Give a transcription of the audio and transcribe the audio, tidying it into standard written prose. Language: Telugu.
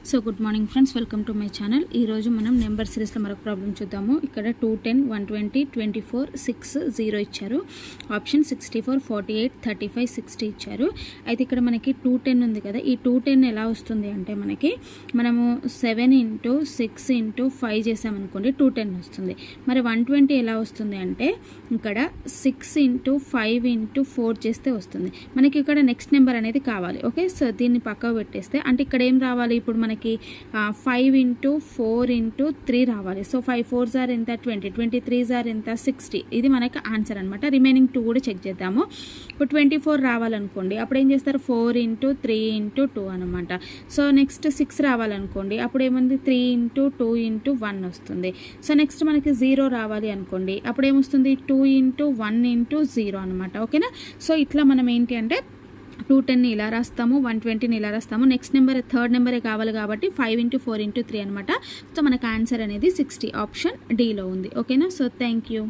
So good morning friends, welcome to my channel. ఈరోజు మనం నెంబర్ సిరీస్లో మరొక ప్రాబ్లం చూద్దాము. ఇక్కడ 210, 120, 24, 6, 0 ఇచ్చారు. ఆప్షన్ 64, 48, 35, 60 ఇచ్చారు. అయితే ఇక్కడ మనకి 210 ఉంది కదా, ఈ 210 ఎలా వస్తుంది అంటే మనము 7 ఇంటూ 6 ఇంటూ 5 చేసామనుకోండి 210 వస్తుంది. మరి 120 ఎలా వస్తుంది అంటే ఇక్కడ 6 ఇంటూ 5 ఇంటూ 4 చేస్తే వస్తుంది. మనకి ఇక్కడ నెక్స్ట్ నెంబర్ అనేది కావాలి. ఓకే, సో దీన్ని పక్కకు పెట్టేస్తే అంటే ఇక్కడ ఏం రావాలి, ఇప్పుడు మనకి 5 ఇంటూ 4 ఇంటూ 3 రావాలి. సో 5 4s ఆర్ ఎంత 20, 23s ఆర్ ఎంత 60. ఇది మనకి ఆన్సర్ అనమాట. రిమైనింగ్ 2 కూడా చెక్ చేద్దాము. ఇప్పుడు 24 రావాలనుకోండి, అప్పుడు ఏం చేస్తారు 4 ఇంటూ 3 ఇంటూ 2 అనమాట. సో నెక్స్ట్ 6 రావాలనుకోండి, అప్పుడు ఏముంది 3 ఇంటూ 2 ఇంటూ 1 వస్తుంది. సో నెక్స్ట్ మనకి 0 రావాలి అనుకోండి, అప్పుడు ఏమొస్తుంది 2 ఇంటూ 1 ఇంటూ 0 అనమాట. ఓకేనా, సో ఇట్లా మనం ఏంటి అంటే 210ని ఇలా రాస్తాము, 120ని ఇలా రాస్తాము. నెక్స్ట్ నెంబర్ థర్డ్ నెంబరే కావాలి కాబట్టి 5 ఇంటూ 4 ఇంటూ 3 అనమాట. సో మనకు ఆన్సర్ అనేది 60, ఆప్షన్ డీలో ఉంది. ఓకేనా, సో థ్యాంక్ యూ.